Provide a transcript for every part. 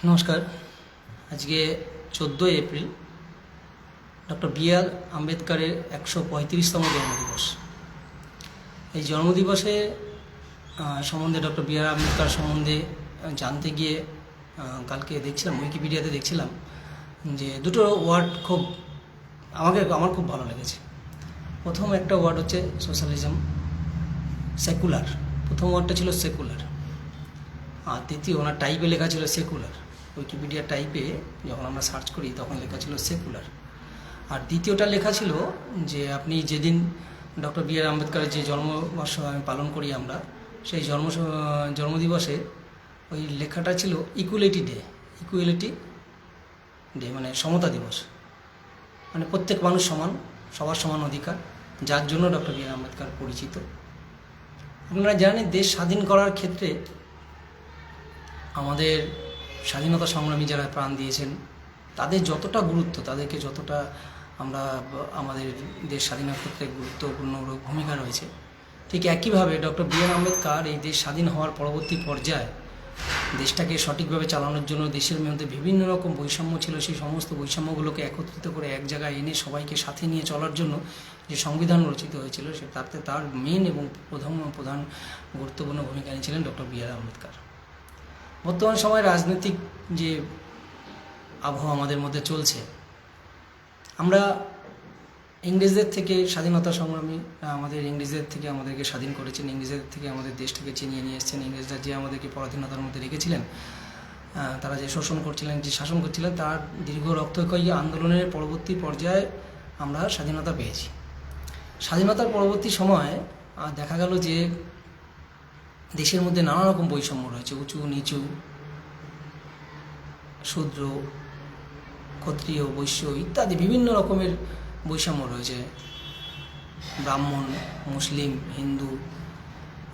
নমস্কার। আজকে 14 April doctor B.R.. আম্বেদকরের 135তম জন্মদিবস। এই জন্মদিবসে সম্বন্ধে ডক্টর বি.আর. আম্বেদকর সম্বন্ধে জানতে গিয়ে কালকে দেখছিলাম, উইকিপিডিয়াতে দেখছিলাম যে দুটো ওয়ার্ড আমার খুব ভালো লেগেছে। প্রথম একটা ওয়ার্ড হচ্ছে সোশ্যালিজম, সেকুলার। প্রথম ওয়ার্ডটা ছিল সেকুলার, আর দ্বিতীয় ওনার টাইপে লেখা ছিল সেকুলার। উইকিপিডিয়া টাইপে যখন আমরা সার্চ করি তখন লেখা ছিল সেকুলার। আর দ্বিতীয়টা লেখা ছিল যে আপনি যেদিন ডক্টর বি.আর. আম্বেদকরের যে জন্মবর্ষ পালন করি আমরা, সেই জন্মদিবসে ওই লেখাটা ছিল ইকুয়ালিটি ডে, মানে সমতা দিবস। মানে প্রত্যেক মানুষ সমান, সবার সমান অধিকার, যার জন্য ডক্টর বি.আর. আম্বেদকর পরিচিত। আপনারা জানেন, দেশ স্বাধীন করার ক্ষেত্রে আমাদের স্বাধীনতা সংগ্রামী যারা প্রাণ দিয়েছেন তাদের যতটা গুরুত্ব, তাদেরকে যতটা আমরা আমাদের দেশ স্বাধীনের ক্ষেত্রে গুরুত্বপূর্ণ ভূমিকা রয়েছে, ঠিক একইভাবে ডক্টর বি.আর. আম্বেদকর এই দেশ স্বাধীন হওয়ার পরবর্তী পর্যায়ে দেশটাকে সঠিকভাবে চালানোর জন্য দেশের মধ্যে বিভিন্ন রকম বৈষম্য ছিল, সেই সমস্ত বৈষম্যগুলোকে একত্রিত করে এক জায়গায় এনে সবাইকে সাথে নিয়ে চলার জন্য যে সংবিধান রচিত হয়েছিল, তাতে তার মেন এবং প্রধান গুরুত্বপূর্ণ ভূমিকা নিয়েছিলেন ডক্টর বি.আর. আম্বেদকর। বর্তমান সময়ে রাজনৈতিক যে আবহাওয়া আমাদের মধ্যে চলছে, আমরা ইংরেজদের থেকে স্বাধীনতা সংগ্রামী, ইংরেজদের থেকে আমাদেরকে স্বাধীন করেছেন, ইংরেজদের থেকে আমাদের দেশটাকে চিনিয়ে নিয়ে এসেছেন। ইংরেজরা যে আমাদেরকে পরাধীনতার মধ্যে রেখেছিলেন, তারা যে শোষণ করছিলেন, যে শাসন করছিলেন, তার দীর্ঘ রক্তক্ষয়ী আন্দোলনের পরবর্তী পর্যায়ে আমরা স্বাধীনতা পেয়েছি। স্বাধীনতার পরবর্তী সময়ে দেখা গেল যে দেশের মধ্যে নানা রকম বৈষম্য রয়েছে, উঁচু নিচু, শূদ্র, ক্ষত্রিয়, বৈশ্য ইত্যাদি বিভিন্ন রকমের বৈষম্য রয়েছে, ব্রাহ্মণ, মুসলিম, হিন্দু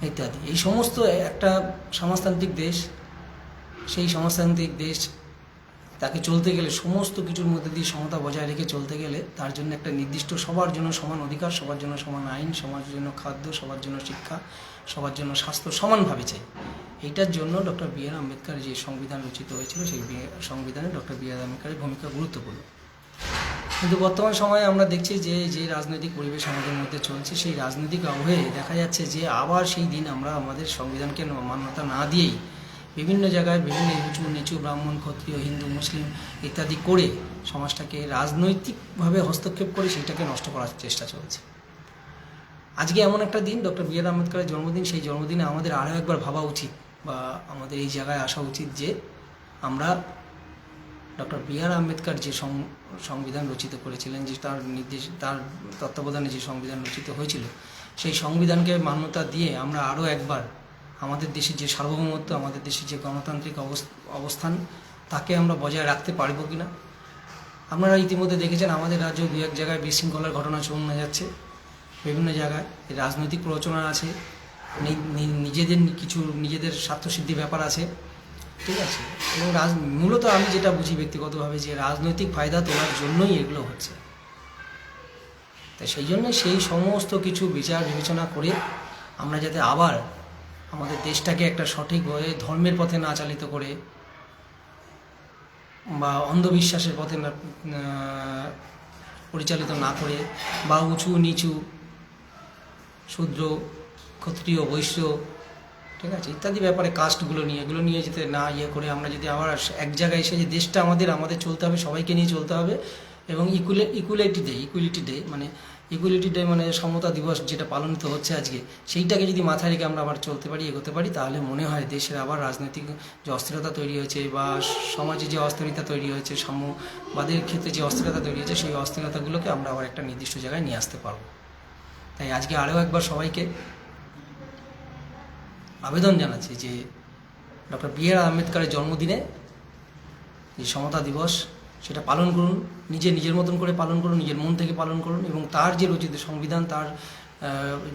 ইত্যাদি। এই সমস্ত একটা সমাজতান্ত্রিক দেশ, সেই সমাজতান্ত্রিক দেশ তাকে চলতে গেলে সমস্ত কিছুর মধ্যে দিয়ে সমতা বজায় রেখে চলতে গেলে তার জন্য একটা নির্দিষ্ট সবার জন্য সমান অধিকার, সবার জন্য সমান আইন, সবার জন্য খাদ্য, সবার জন্য শিক্ষা, সবার জন্য স্বাস্থ্য সমানভাবে চাই। এইটার জন্য ডক্টর বি.আর. আম্বেদকরের যে সংবিধান রচিত হয়েছিল, সেই সংবিধানে ডক্টর বি.আর. আম্বেদকরের ভূমিকা গুরুত্বপূর্ণ। কিন্তু বর্তমান সময়ে আমরা দেখছি যে রাজনৈতিক পরিবেশ আমাদের মধ্যে চলছে, সেই রাজনৈতিক আবহে দেখা যাচ্ছে যে আবার সেই দিন আমরা আমাদের সংবিধানকে মান্যতা না দিয়েই বিভিন্ন জায়গায় বিভিন্ন উঁচু নিচু, ব্রাহ্মণ, ক্ষত্রিয়, হিন্দু, মুসলিম ইত্যাদি করে সমাজটাকে রাজনৈতিকভাবে হস্তক্ষেপ করে সেইটাকে নষ্ট করার চেষ্টা চলছে। আজকে এমন একটা দিন, ডক্টর বি.আর. আম্বেদকরের জন্মদিন। সেই জন্মদিনে আমাদের আরও একবার ভাবা উচিত, বা আমাদের এই জায়গায় আসা উচিত যে আমরা ডক্টর বি.আর. আম্বেদকর যে সংবিধান রচিত করেছিলেন, যে তার তত্ত্বাবধানে যে সংবিধান রচিত হয়েছিল, সেই সংবিধানকে মান্যতা দিয়ে আমরা আরও একবার আমাদের দেশের যে সার্বভৌমত্ব, আমাদের দেশের যে গণতান্ত্রিক অবস্থান, তাকে আমরা বজায় রাখতে পারবো কিনা। আপনারা ইতিমধ্যে দেখেছেন আমাদের রাজ্যেও দু এক জায়গায় বিশৃঙ্খলার ঘটনা শোনা যাচ্ছে, বিভিন্ন জায়গায় রাজনৈতিক প্ররোচনা আছে, নিজেদের স্বার্থসিদ্ধি ব্যাপার আছে, ঠিক আছে। এবং মূলত আমি যেটা বুঝি ব্যক্তিগতভাবে, যে রাজনৈতিক ফায়দা তোলার জন্যই এগুলো হচ্ছে। তাই সেই জন্য সেই সমস্ত কিছু বিচার বিবেচনা করে আমরা যাতে আবার আমাদের দেশটাকে একটা সঠিকভাবে ধর্মের পথে না চালিত করে, বা অন্ধবিশ্বাসের পথে পরিচালিত না করে, বা উঁচু নিচু, শূদ্র, ক্ষত্রিয়, বৈশ্য, ঠিক আছে, ইত্যাদি ব্যাপারে কাস্টগুলো নিয়ে, এগুলো নিয়ে যেতে না করে আমরা যদি আবার এক জায়গায় এসে যে দেশটা আমাদের চলতে হবে, সবাইকে নিয়ে চলতে হবে। এবং ইকুয়ালিটি ডে মানে সমতা দিবস যেটা পালনিত হচ্ছে আজকে, সেইটাকে যদি মাথায় রেখে আমরা আবার চলতে পারি, এগোতে পারি, তাহলে মনে হয় দেশের আবার রাজনৈতিক যে অস্থিরতা তৈরি হয়েছে, বা সমাজে যে অস্থিরতা তৈরি হয়েছে, সাম্যবাদের ক্ষেত্রে যে অস্থিরতা তৈরি হয়েছে, সেই অস্থিরতাগুলোকে আমরা আবার একটা নির্দিষ্ট জায়গায় নিয়ে আসতে পারব। তাই আজকে আরও একবার সবাইকে আবেদন জানাচ্ছি যে ডক্টর বি.আর. আম্বেদকরের জন্মদিনে যে সমতা দিবস, সেটা পালন করুন, নিজের মতন করে পালন করুন, নিজের মন থেকে পালন করুন, এবং তার যে রচিত সংবিধান, তার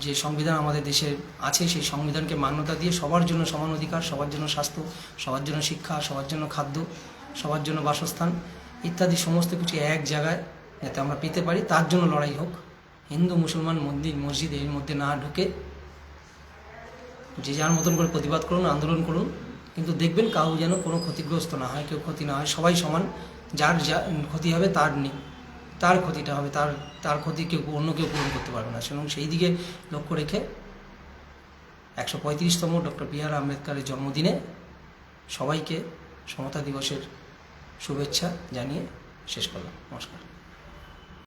যে সংবিধান আমাদের দেশে আছে, সেই সংবিধানকে মান্যতা দিয়ে সবার জন্য সমান অধিকার, সবার জন্য স্বাস্থ্য, সবার জন্য শিক্ষা, সবার জন্য খাদ্য, সবার জন্য বাসস্থান ইত্যাদি সমস্ত কিছু এক জায়গায় যাতে আমরা পেতে পারি, তার জন্য লড়াই হোক। হিন্দু, মুসলমান, মন্দির, মসজিদ এর মধ্যে না ঢুকে যে যার মতন করে প্রতিবাদ করুন, আন্দোলন করুন, কিন্তু দেখবেন কাউ যেন কোনো ক্ষতিগ্রস্ত না হয়, কেউ ক্ষতি না হয়, সবাই সমান। যার যা ক্ষতি হবে তার ক্ষতিটা হবে, তার ক্ষতি অন্য কেউ পূরণ করতে পারবে না। এবং সেই দিকে লক্ষ্য রেখে 135তম ডক্টর বি আর আম্বেদকরের জন্মদিনে সবাইকে সমতা দিবসের শুভেচ্ছা জানিয়ে শেষ করলাম। নমস্কার।